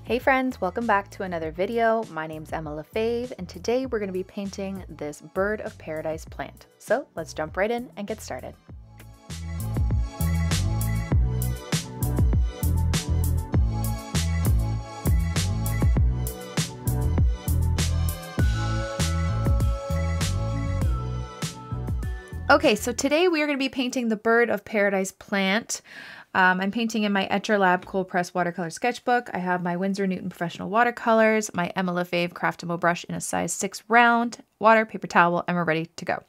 Hey friends, welcome back to another video. My name's Emma Lefebvre, and today we're going to be painting this bird of paradise plant. So let's jump right in and get started. Okay, so today we are going to be painting the bird of paradise plant. I'm painting in my Etcher Lab Cold Press Watercolor Sketchbook. I have my Winsor Newton Professional Watercolors, my Emma Lefebvre Craftable brush in a size 6 round, water, paper towel, and we're ready to go.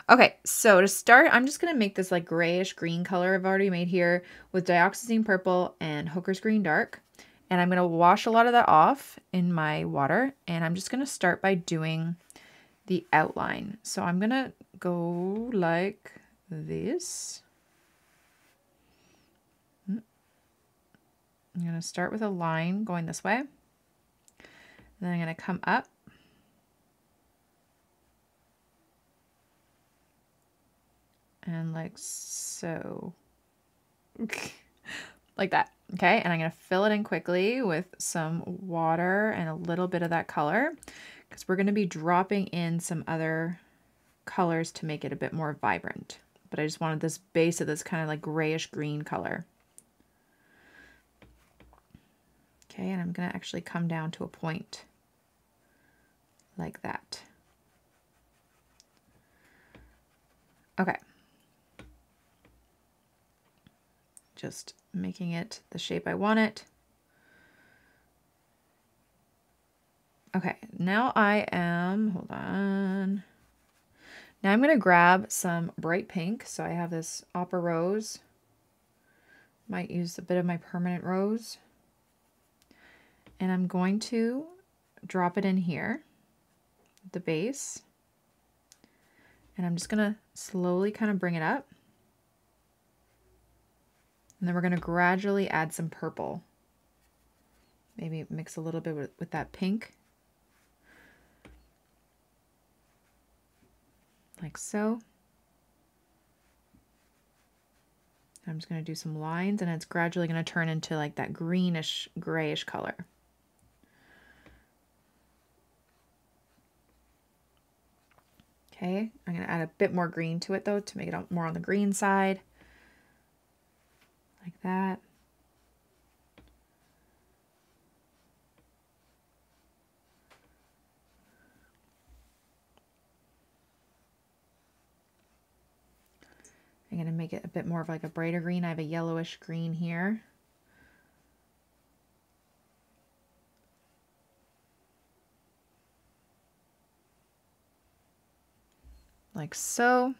Okay, so to start, I'm just going to make this like grayish green color I've already made here with dioxazine purple and Hooker's Green Dark. And I'm going to wash a lot of that off in my water, and I'm just going to start by doing the outline. So I'm going to go like this. I'm going to start with a line going this way. Then I'm going to come up. And like so. Like that. Okay, and I'm going to fill it in quickly with some water and a little bit of that color, because we're going to be dropping in some other colors to make it a bit more vibrant. But I just wanted this base of this kind of like grayish green color. Okay, and I'm going to actually come down to a point like that. Okay. Just making it the shape I want it. Okay, now I am, hold on. Now I'm going to grab some bright pink. So I have this Opera Rose. Might use a bit of my permanent rose. And I'm going to drop it in here at the base. And I'm just going to slowly kind of bring it up. And then we're going to gradually add some purple. Maybe mix a little bit with that pink. Like so. I'm just going to do some lines, and it's gradually going to turn into like that greenish, grayish color. Okay, I'm going to add a bit more green to it though to make it more on the green side. Like that. I'm going to make it a bit more of like a brighter green. I have a yellowish green here. Like so.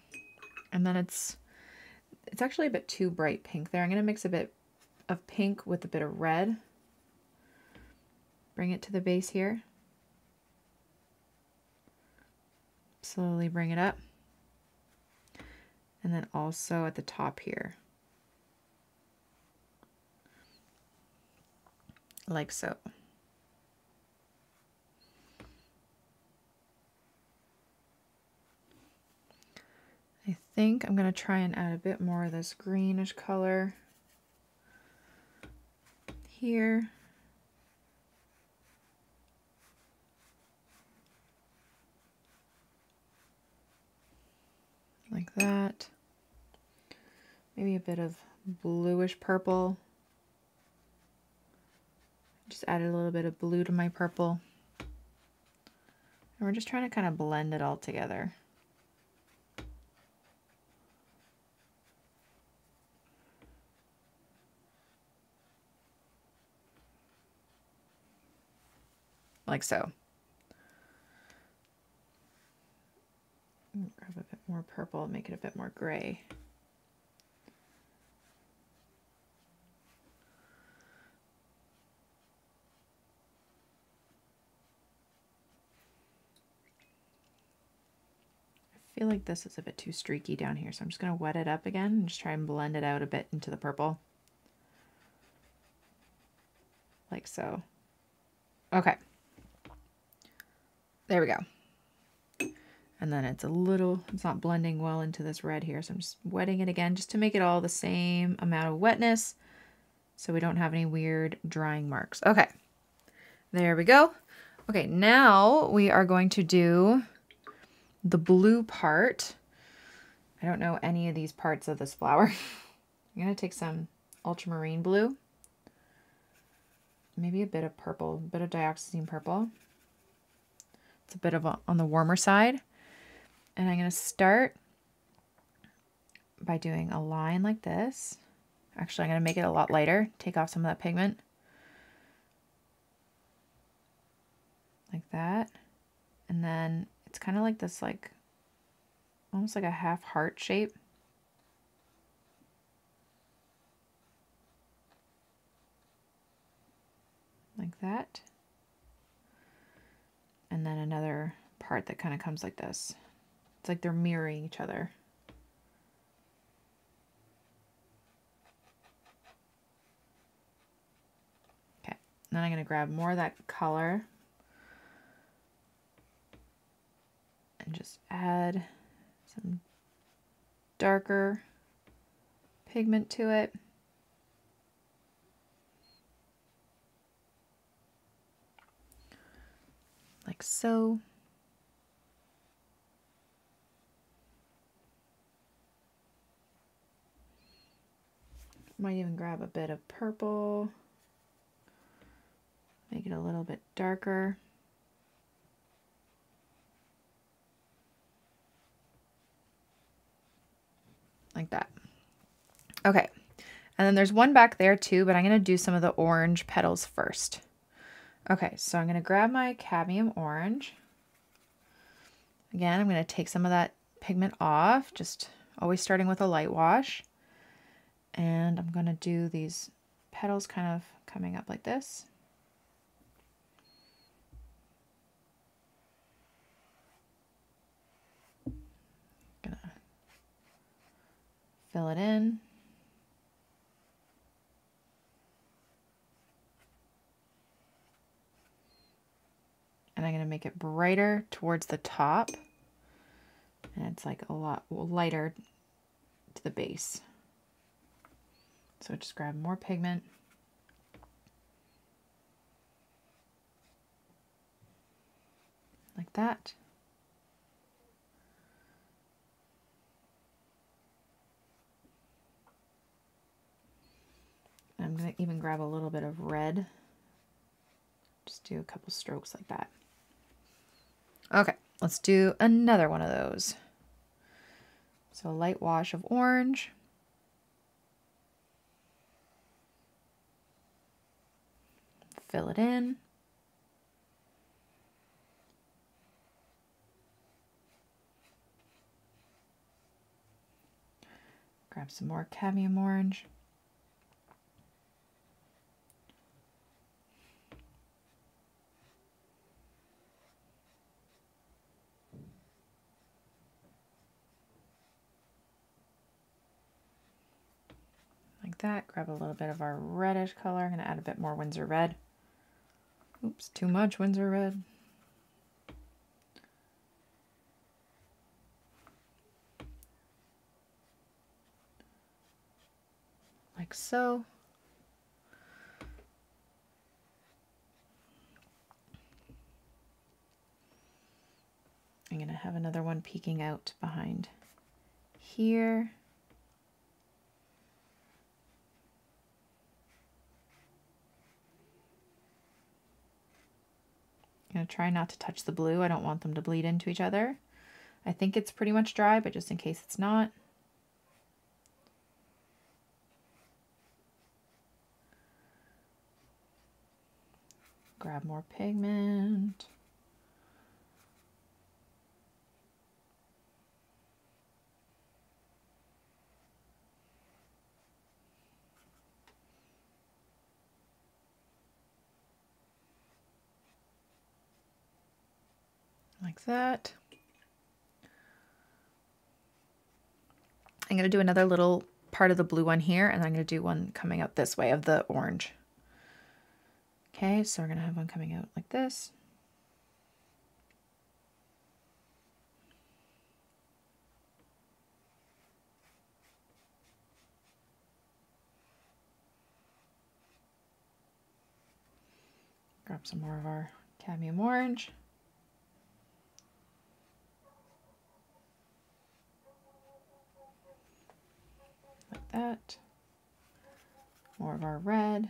And then it's actually a bit too bright pink there. I'm going to mix a bit of pink with a bit of red. Bring it to the base here. Slowly bring it up. And then also at the top here. Like so. I think I'm going to try and add a bit more of this greenish color here. Like that. Maybe a bit of bluish purple. Just added a little bit of blue to my purple. And we're just trying to kind of blend it all together. Like so. Grab a bit more purple and make it a bit more gray. I feel like this is a bit too streaky down here, so I'm just going to wet it up again and just try and blend it out a bit into the purple. Like so. Okay. There we go. And then it's not blending well into this red here, so I'm just wetting it again just to make it all the same amount of wetness so we don't have any weird drying marks. Okay, There we go. Okay, now we are going to do the blue part. I don't know any of these parts of this flower. I'm going to take some ultramarine blue, maybe a bit of purple, a bit of dioxazine purple. It's a bit of on the warmer side. And I'm going to start by doing a line like this. Actually, I'm going to make it a lot lighter, take off some of that pigment. Like that. And then it's kind of like this, like almost like a half heart shape. Like that. And then another part that kind of comes like this. It's like they're mirroring each other. Okay, then I'm going to grab more of that color and just add some darker pigment to it. Like so. Might even grab a bit of purple, make it a little bit darker. Like that. Okay, and then there's one back there too, but I'm going to do some of the orange petals first. Okay, so I'm going to grab my cadmium orange. Again, I'm going to take some of that pigment off, just always starting with a light wash. And I'm going to do these petals kind of coming up like this. Gonna fill it in. And I'm going to make it brighter towards the top. And it's like a lot lighter to the base. So just grab more pigment. Like that. And I'm going to even grab a little bit of red. Just do a couple strokes like that. Okay, let's do another one of those. So a light wash of orange. Fill it in. Grab some more cadmium orange. Like that. Grab a little bit of our reddish color. I'm going to add a bit more Winsor red. Oops, too much Winsor red. Like so. I'm going to have another one peeking out behind here. I'm going to try not to touch the blue. I don't want them to bleed into each other. I think it's pretty much dry, but just in case it's not. Grab more pigment. Like that. I'm going to do another little part of the blue one here, and I'm going to do one coming out this way of the orange. Okay, so we're going to have one coming out like this. Grab some more of our cadmium orange. Like that. More of our red.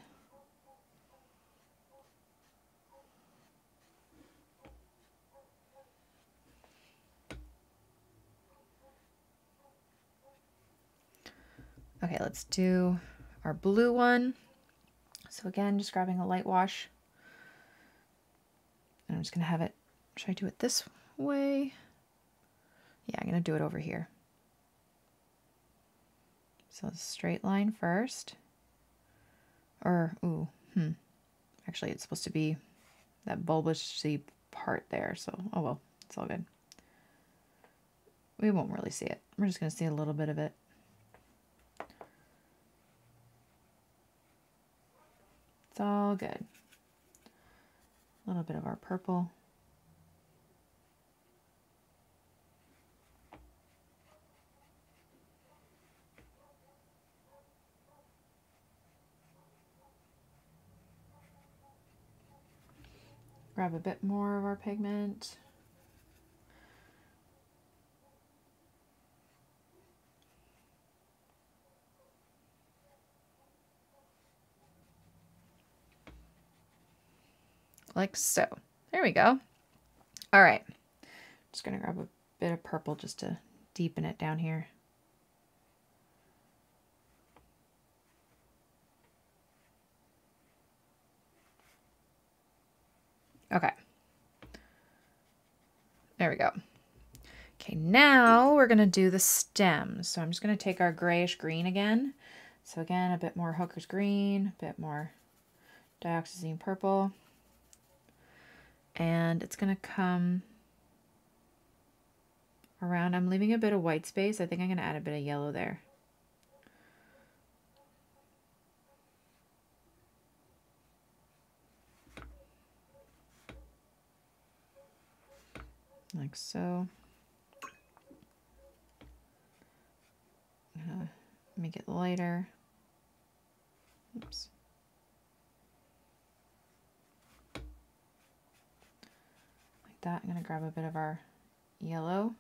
Okay, let's do our blue one. So again, just grabbing a light wash. And I'm just going to have it, should I do it this way? Yeah, I'm going to do it over here. So it's a straight line first. Or, actually it's supposed to be that bulbousy part there. So, oh well, it's all good. We won't really see it. We're just going to see a little bit of it. It's all good. A little bit of our purple. Grab a bit more of our pigment. Like so. There we go. All right. Just going to grab a bit of purple just to deepen it down here. Okay. There we go. Okay, now we're going to do the stems. So I'm just going to take our grayish green again. So again, a bit more hooker's green, a bit more dioxazine purple. And it's going to come around. I'm leaving a bit of white space. I think I'm going to add a bit of yellow there. Like so. I'm going to make it lighter. Oops. Like that. I'm going to grab a bit of our yellow.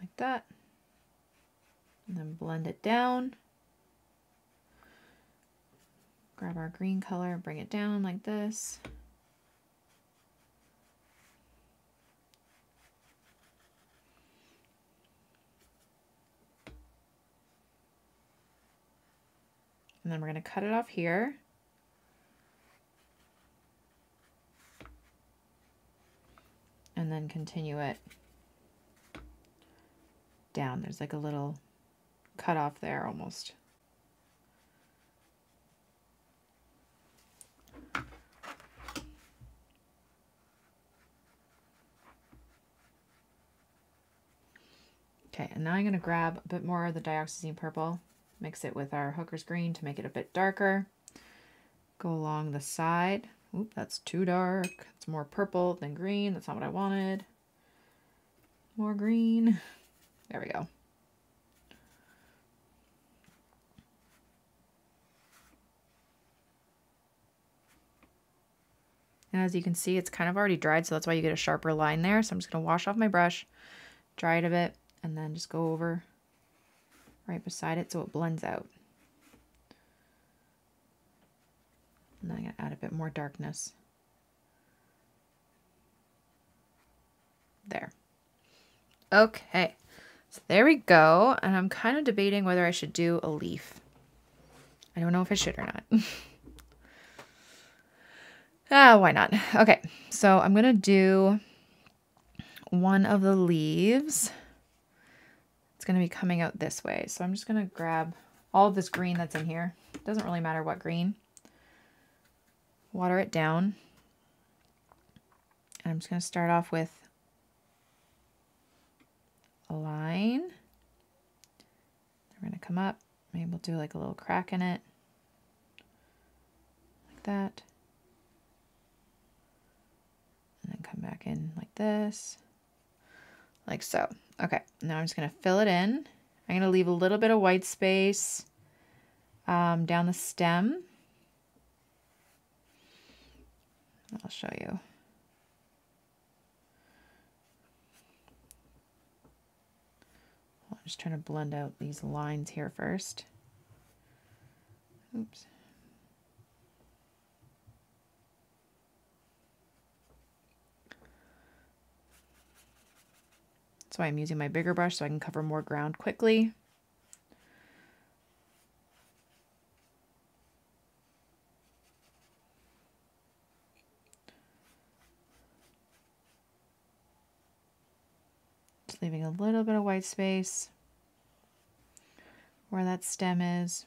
Like that. And then blend it down. Grab our green color, bring it down like this. And then we're going to cut it off here. And then continue it down. There's like a little cut off there almost. Okay, and now I'm going to grab a bit more of the dioxazine purple, mix it with our hooker's green to make it a bit darker. Go along the side. Oop, that's too dark. It's more purple than green. That's not what I wanted. More green. There we go. And as you can see, it's kind of already dried, so that's why you get a sharper line there. So I'm just going to wash off my brush, dry it a bit, and then just go over right beside it so it blends out. And then I'm going to add a bit more darkness. There. Okay, so there we go. And I'm kind of debating whether I should do a leaf. I don't know if I should or not. Why not? Okay, so I'm going to do one of the leaves. It's going to be coming out this way. So I'm just going to grab all of this green that's in here. It doesn't really matter what green. Water it down. And I'm just going to start off with a line. We're going to come up. Maybe we'll do like a little crack in it. Like that. And then come back in like this. Like so. Okay, now I'm just going to fill it in. I'm going to leave a little bit of white space down the stem. I'll show you. I'm just trying to blend out these lines here first. Oops. That's why I'm using my bigger brush so I can cover more ground quickly. Just leaving a little bit of white space where that stem is.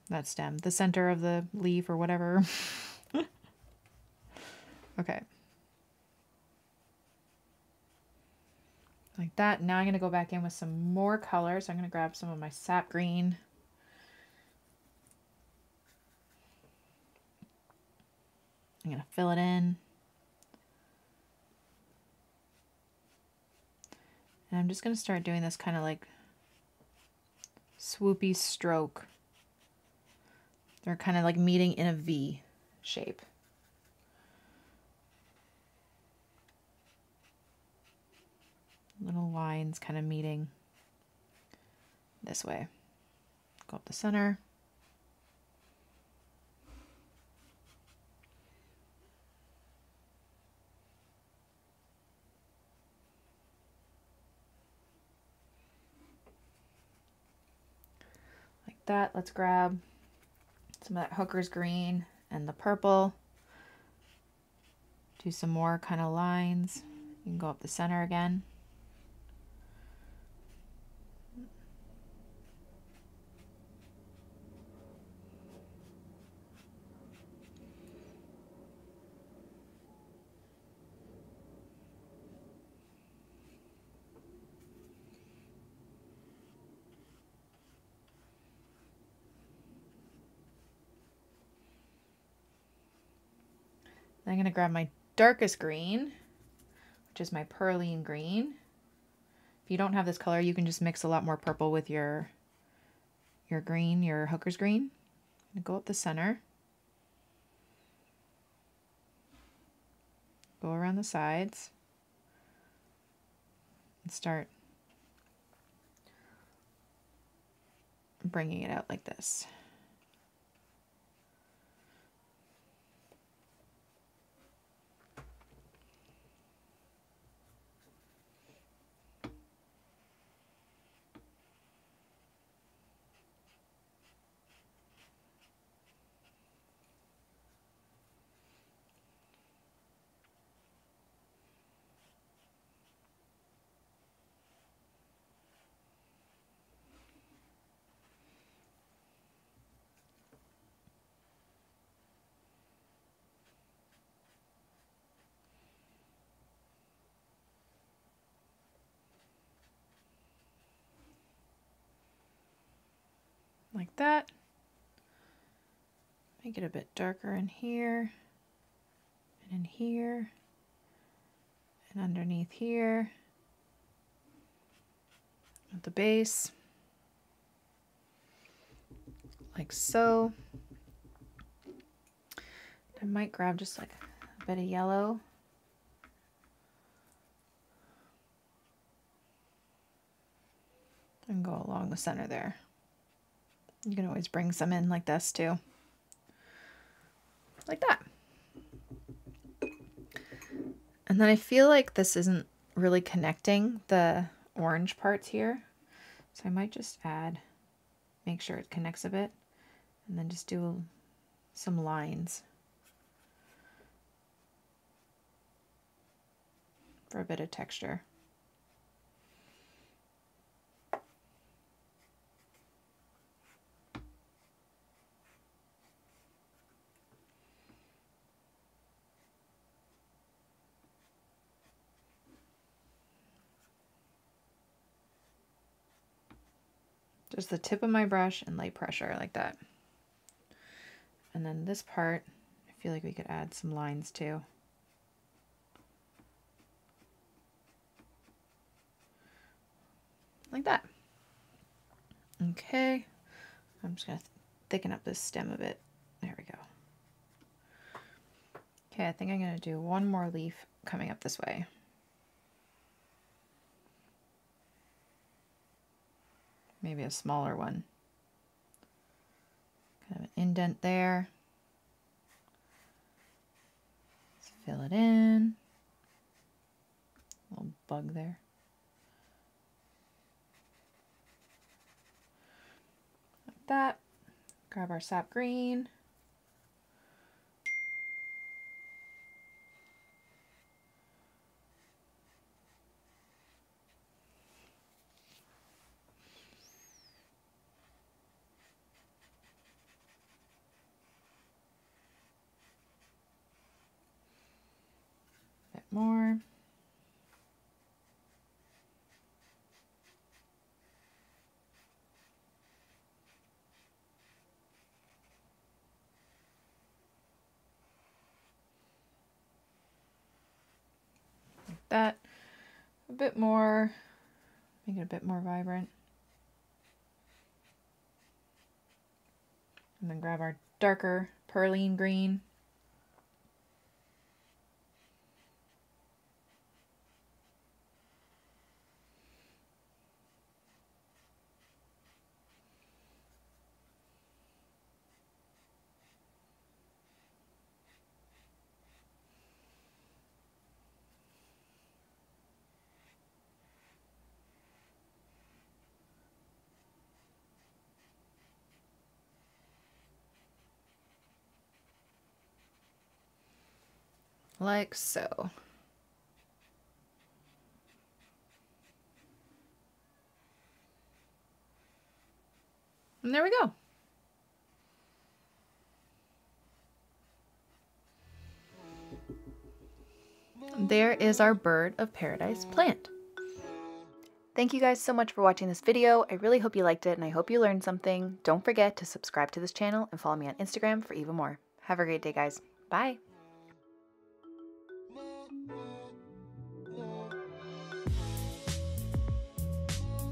Not stem, the center of the leaf or whatever. Okay. Like that. Now I'm going to go back in with some more color. So I'm going to grab some of my sap green. I'm going to fill it in. And I'm just going to start doing this kind of like swoopy stroke. They're kind of like meeting in a V shape. Little lines kind of meeting this way. Go up the center. Like that. Let's grab some of that Hooker's green and the purple. Do some more kind of lines. You can go up the center again. I'm going to grab my darkest green, which is my Perline green. If you don't have this color, you can just mix a lot more purple with your green, your Hooker's green. I'm going to go up the center. Go around the sides. And start bringing it out like this. Like that. Make it a bit darker in here, and in here, and underneath here, at the base, like so. I might grab just like a bit of yellow. And go along the center there. You can always bring some in like this too. Like that. And then I feel like this isn't really connecting the orange parts here. So I might just make sure it connects a bit, and then just do some lines for a bit of texture. Just the tip of my brush and light pressure like that. And then this part, I feel like we could add some lines too. Like that. Okay, I'm just gonna thicken up this stem a bit. There we go. Okay, I think I'm going to do one more leaf coming up this way. Maybe a smaller one. Kind of an indent there. Let's fill it in. Little bug there. Like that. Grab our sap green. More. Like that. A bit more. Make it a bit more vibrant. And then grab our darker perline green. Like so. And there we go. There is our bird of paradise plant. Thank you guys so much for watching this video. I really hope you liked it and I hope you learned something. Don't forget to subscribe to this channel and follow me on Instagram for even more. Have a great day, guys. Bye.